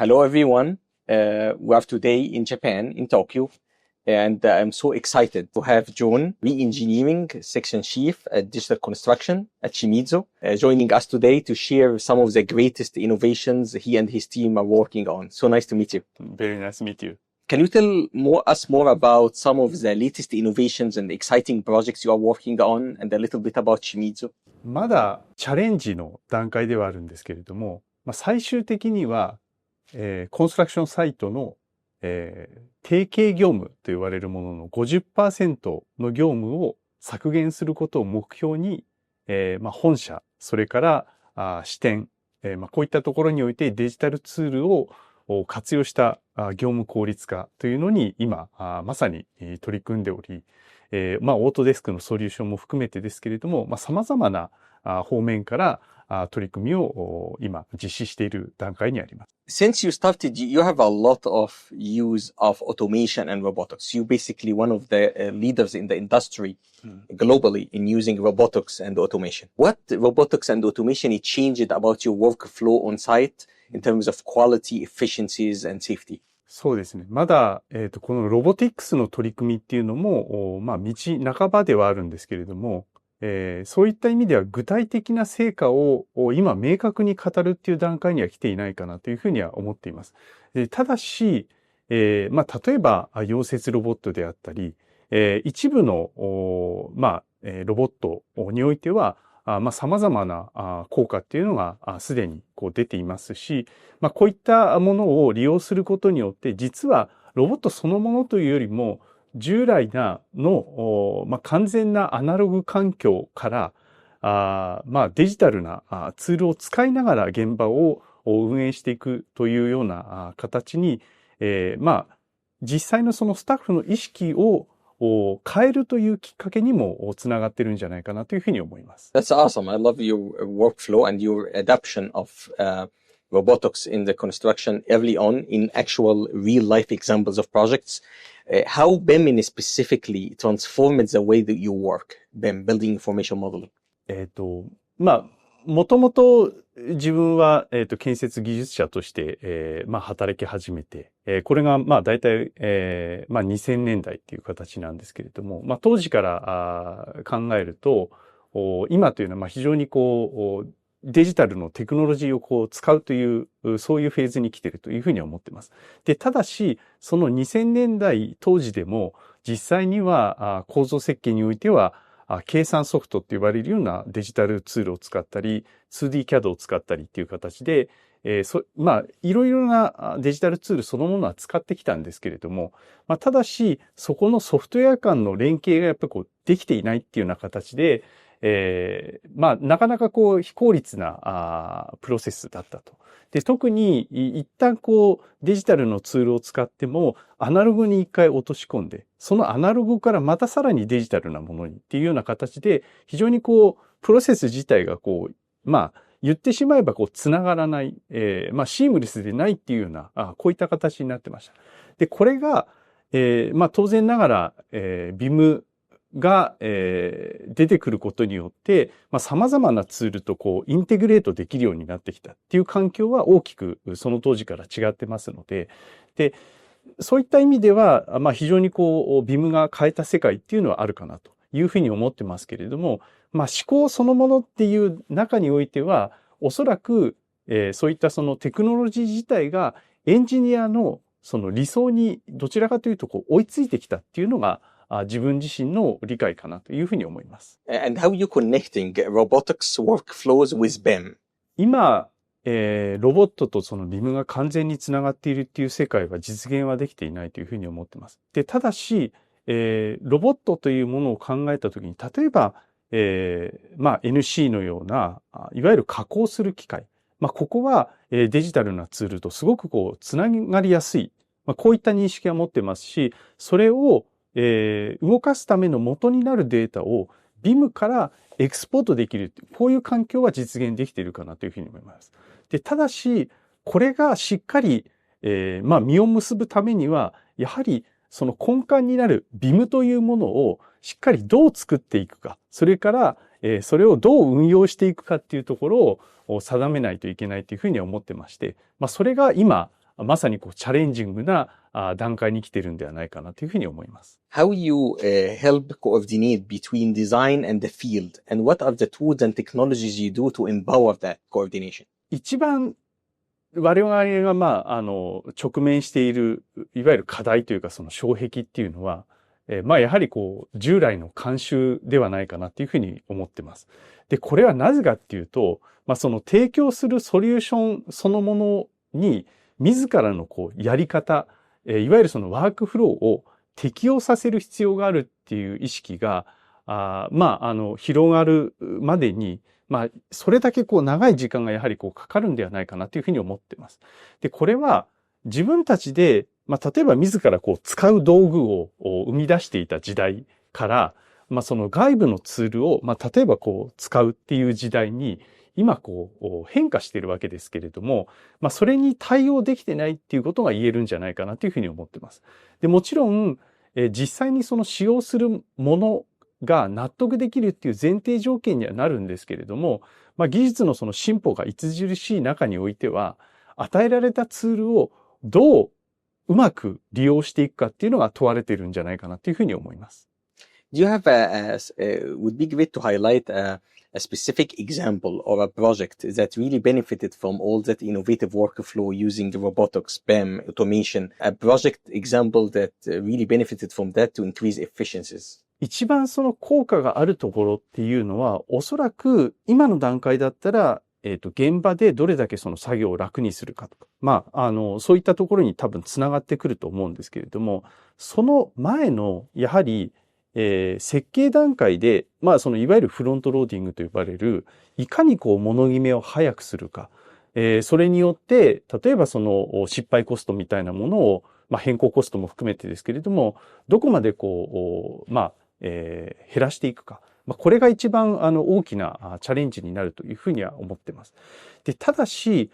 Hello, everyone. We are today in Japan, in Tokyo, and I'm so excited to have Jun, Re-Engineering Section Chief at Digital Construction at Shimizu, joining us today to share some of the greatest innovations he and his team are working on. So nice to meet you. Very nice to meet you. Can you tell us more about some of the latest innovations and exciting projects you are working on, and a little bit about Shimizu? まだチャレンジの段階ではあるんですけれども、最終的には、コンストラクションサイトの、定型業務と言われるものの 50% の業務を削減することを目標に、本社、それから支店、こういったところにおいてデジタルツールを活用した業務効率化というのに今まさに取り組んでおり、オートデスクのソリューションも含めてですけれども、様々な方面から取り組みを今実施している段階にあります。Since you started, you have a lot of use of automation and robotics. You're basically one of the leaders in the industry globally in using robotics and automation. What robotics and automation changed about your workflow on site in terms of quality, efficiencies, and safety? そうですね。まだ、このロボティクスの取り組みっていうのも、道半ばではあるんですけれども、そういった意味では具体的な成果を今明確に語るっていう段階には来ていないかなというふうには思っています。ただし、例えば溶接ロボットであったり、一部の、ロボットにおいては、様々な効果っていうのがすでに出ていますし、こういったものを利用することによって、実はロボットそのものというよりも、従来の完全なアナログ環境からデジタルなツールを使いながら現場を運営していくというような形に、実際のそのスタッフの意識を変えるというきっかけにもつながってるんじゃないかなというふうに思います。That's awesome. I love your workflow and your adoption of robotics in the construction early on in actual real-life examples of projects. How BIM specifically transformed the way that you work, BIM, Building Information Modeling? もともと自分は、建設技術者として、働き始めて、これが、大体、2000年代っていう形なんですけれども、当時から考えると、今というのは、非常にデジタルのテクノロジーを使うという、そういうフェーズに来ているというふうに思っています。で、ただし、その2000年代当時でも、実際には構造設計においては、計算ソフトって言われるようなデジタルツールを使ったり、2D CAD を使ったりっていう形で、いろいろなデジタルツールそのものは使ってきたんですけれども、ただし、そこのソフトウェア間の連携がやっぱりできていないっていうような形で、なかなか非効率なプロセスだったと。で、特に一旦デジタルのツールを使ってもアナログに一回落とし込んで、そのアナログからまたさらにデジタルなものにっていうような形で、非常にプロセス自体が言ってしまえばつながらない、シームレスでないっていうような、こういった形になってました。で、これが、当然ながら、BIMが、出てくることによって、様々なツールとインテグレートできるようになってきたっていう環境は大きくその当時から違ってますので、で、そういった意味では、非常にBIMが変えた世界っていうのはあるかなというふうに思ってますけれども、思考そのものっていう中においては、おそらく、そういったそのテクノロジー自体がエンジニアのその理想にどちらかというと追いついてきたっていうのが自分自身の理解かなというふうに思います。And how are you connecting robotics workflows with BIM? 今、ロボットとそのBIMが完全につながっているっていう世界は実現はできていないというふうに思っています。で、ただし、ロボットというものを考えたときに、例えば、NC のような、いわゆる加工する機械。ここは、デジタルなツールとすごくつながりやすい。こういった認識は持ってますし、それを、動かすための元になるデータを BIM からエクスポートできる。こういう環境は実現できているかなというふうに思います。で、ただし、これがしっかり、実を結ぶためには、やはりその根幹になる BIM というものをしっかりどう作っていくか、それから、それをどう運用していくかっていうところを定めないといけないというふうに思ってまして、それが今、まさにこうチャレンジングな段階に来てるんではないかなというふうに思います。How you help coordinate between design and the field, and what are the tools and technologies you do to empower that coordination? 一番我々が直面しているいわゆる課題というかその障壁っていうのは、やはりこう従来の慣習ではないかなっていうふうに思ってます。で、これはなぜかっていうと、その提供するソリューションそのものに自らのこうやり方、いわゆるそのワークフローを適用させる必要があるっていう意識が、広がるまでに、それだけこう長い時間がやはりこうかかるんではないかなというふうに思っています。で、これは自分たちで、例えば自らこう使う道具を生み出していた時代から、その外部のツールを、例えばこう使うっていう時代に、今こう変化しているわけですけれども、それに対応できてないっていうことが言えるんじゃないかなというふうに思っています。で、もちろん、実際にその使用するものが納得できるっていう前提条件にはなるんですけれども、技術のその進歩が著しい中においては、与えられたツールをどううまく利用していくかっていうのが問われているんじゃないかなというふうに思います。Do you have would be great to highlight a specific example or a project that really benefited from all that innovative workflow using robotics, BIM, automation, a project example that really benefited from that to increase efficiencies? 一番その効果があるところっていうのは、おそらく今の段階だったら、現場でどれだけその作業を楽にするかとか、そういったところに多分つながってくると思うんですけれども、その前の、やはり、設計段階で、そのいわゆるフロントローディングと呼ばれる、いかにこう物決めを早くするか、それによって、例えばその失敗コストみたいなものを、変更コストも含めてですけれども、どこまでこう、減らしていくか。これが一番大きなチャレンジになるというふうには思っています。で、ただし、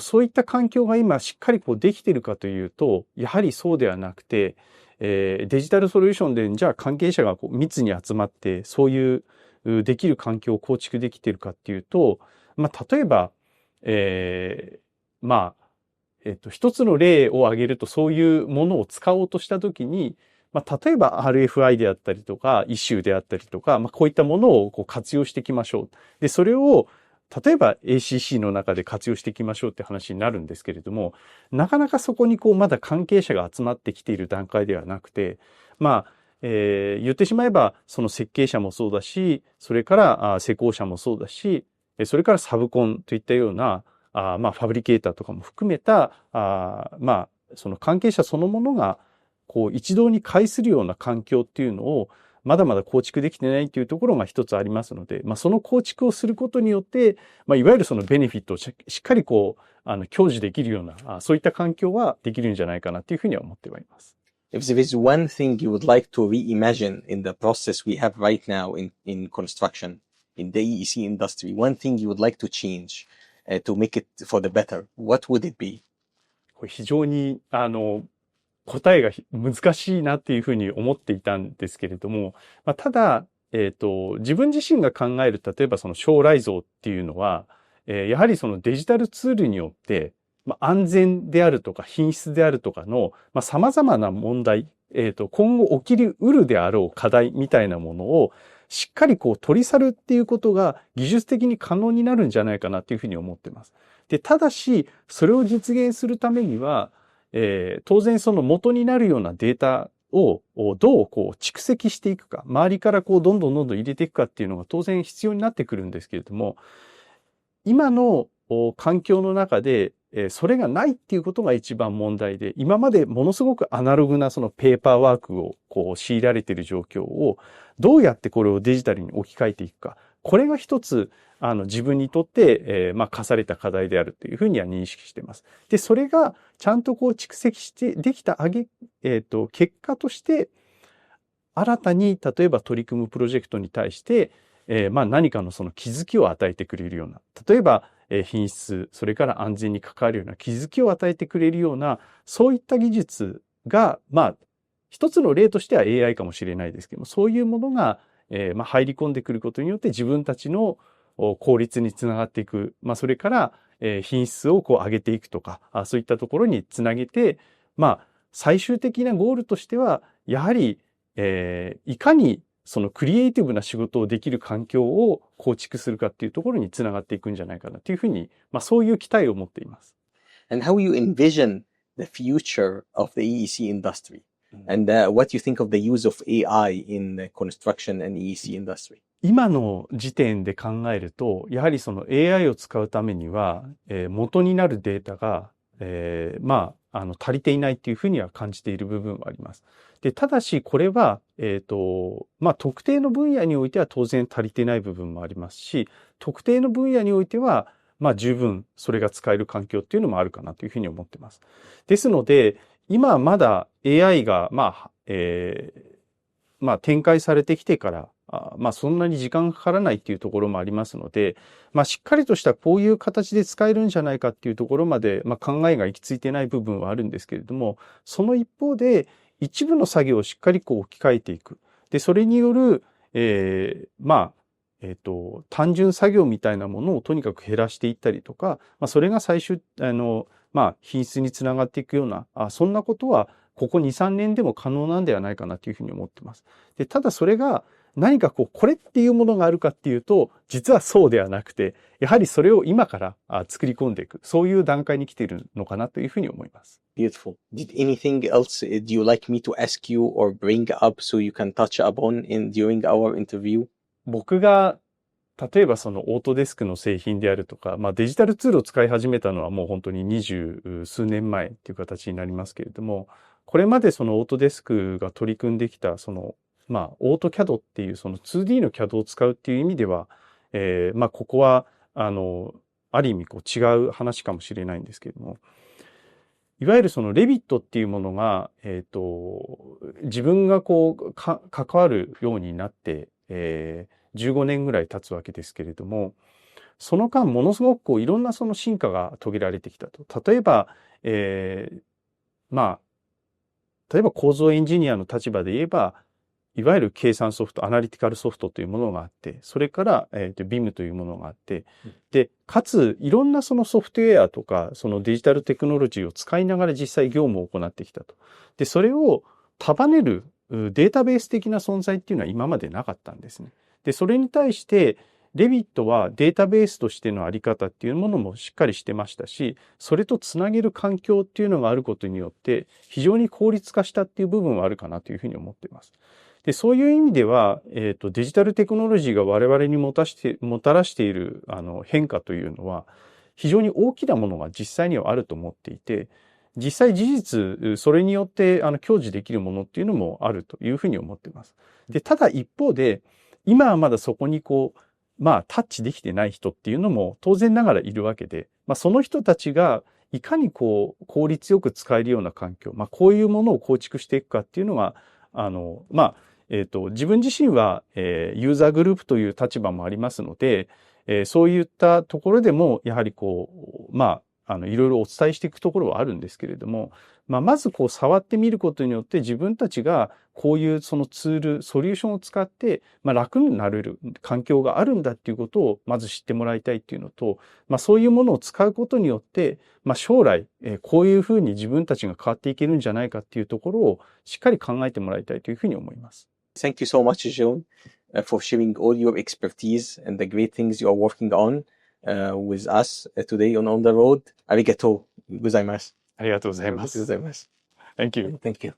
そういった環境が今しっかりこうできているかというと、やはりそうではなくて、デジタルソリューションでじゃあ関係者がこう密に集まってそういうできる環境を構築できているかっていうと、例えば、一つの例を挙げるとそういうものを使おうとしたときに、例えば RFI であったりとか、イシューであったりとか、こういったものをこう活用していきましょう。で、それを例えば ACC の中で活用していきましょうって話になるんですけれども、なかなかそこにこうまだ関係者が集まってきている段階ではなくて、言ってしまえばその設計者もそうだし、それから施工者もそうだし、それからサブコンといったような、ファブリケーターとかも含めた、その関係者そのものがこう一堂に会するような環境っていうのをまだまだ構築できてないというところが一つありますので、その構築をすることによって、いわゆるそのベネフィットをしっかりこう、享受できるような、そういった環境はできるんじゃないかなというふうには思ってはいます。If there is one thing you would like to reimagine in the process we have right now in construction, in the EEC industry, one thing you would like to change to make it for the better, what would it be? これ非常に、答えが難しいなっていうふうに思っていたんですけれども、ただ、自分自身が考える、例えばその将来像っていうのは、やはりそのデジタルツールによって、安全であるとか品質であるとかの、様々な問題、今後起きうるであろう課題みたいなものを、しっかりこう取り去るっていうことが技術的に可能になるんじゃないかなっていうふうに思っています。で、ただし、それを実現するためには、当然その元になるようなデータをどうこう蓄積していくか、周りからこうどんどん入れていくかっていうのが当然必要になってくるんですけれども、今の環境の中でそれがないっていうことが一番問題で、今までものすごくアナログなそのペーパーワークをこう強いられている状況をどうやってこれをデジタルに置き換えていくか、これが一つ自分にとって、課された課題であるというふうには認識しています。で、それがちゃんとこう蓄積してできた結果として、新たに例えば取り組むプロジェクトに対して、何かのその気づきを与えてくれるような、例えば、品質、それから安全に関わるような気づきを与えてくれるような、そういった技術が、一つの例としては AI かもしれないですけども、そういうものが、入り込んでくることによって自分たちの効率につながっていく。まあ、それから、品質をこう上げていくとか、そういったところにつなげて、まあ、最終的なゴールとしては、やはり、いかにそのクリエイティブな仕事をできる環境を構築するかっていうところにつながっていくんじゃないかなというふうに、まあ、そういう期待を持っています。And how you envision the future of the EEC industry, and what you think of the use of AI in the construction and EEC industry? 今の時点で考えると、やはりその AI を使うためには、元になるデータが、まあ、足りていないっていうふうには感じている部分はあります。で、ただし、これは、まあ、特定の分野においては当然足りていない部分もありますし、特定の分野においては、まあ、十分それが使える環境っていうのもあるかなというふうに思っています。ですので、今まだ AI が、まあ、まあ、展開されてきてから、まあ、そんなに時間がかからないっていうところもありますので、まあ、しっかりとしたこういう形で使えるんじゃないかっていうところまで、まあ、考えが行き着いてない部分はあるんですけれども、その一方で、一部の作業をしっかりこう置き換えていく。で、それによる、まあ、単純作業みたいなものをとにかく減らしていったりとか、まあ、それが最終、まあ、品質につながっていくような、そんなことは、ここ2、3年でも可能なんではないかなというふうに思っています。で、ただそれが何かこう、これっていうものがあるかっていうと、実はそうではなくて、やはりそれを今から作り込んでいく、そういう段階に来ているのかなというふうに思います。Beautiful. Did anything else do you like me to ask you or bring up so you can touch upon during our interview? 僕が例えばそのオートデスクの製品であるとか、まあデジタルツールを使い始めたのはもう本当に20数年前っていう形になりますけれども、これまでそのオートデスクが取り組んできたその、まあオート CAD っていうその 2D の CAD を使うっていう意味では、まあここはある意味こう違う話かもしれないんですけれども、いわゆるそのレビットっていうものが、自分がこう関わるようになって、15年ぐらい経つわけですけれども、その間ものすごくこういろんなその進化が遂げられてきたと。例えば、まあ、例えば構造エンジニアの立場で言えば、いわゆる計算ソフト、アナリティカルソフトというものがあって、それから、BIM というものがあって、で、かつ、いろんなそのソフトウェアとか、そのデジタルテクノロジーを使いながら実際業務を行ってきたと。で、それを束ねるデータベース的な存在っていうのは今までなかったんですね。で、それに対して、レビットはデータベースとしてのあり方っていうものもしっかりしてましたし、それとつなげる環境っていうのがあることによって、非常に効率化したっていう部分はあるかなというふうに思っています。で、そういう意味では、デジタルテクノロジーが我々にもたらしている、変化というのは、非常に大きなものが実際にはあると思っていて、実際事実、それによって、享受できるものっていうのもあるというふうに思っています。で、ただ一方で、今はまだそこにこう、まあ、タッチできてない人っていうのも当然ながらいるわけで、まあ、その人たちがいかにこう、効率よく使えるような環境、まあ、こういうものを構築していくかっていうのが、まあ、自分自身は、ユーザーグループという立場もありますので、そういったところでも、やはりこう、まあ、いろいろお伝えしていくところはあるんですけれども、まあ、まずこう触ってみることによって自分たちがこういうそのツール、ソリューションを使って、まあ、楽になれる環境があるんだっていうことをまず知ってもらいたいっていうのと、まあ、そういうものを使うことによって、まあ、将来、こういうふうに自分たちが変わっていけるんじゃないかっていうところをしっかり考えてもらいたいというふうに思います。Thank you so much, Jun, for sharing all your expertise and the great things you are working on with us today on the road. ありがとうございます。ありがとうございます。ありがとうございます。Thank you. Thank you.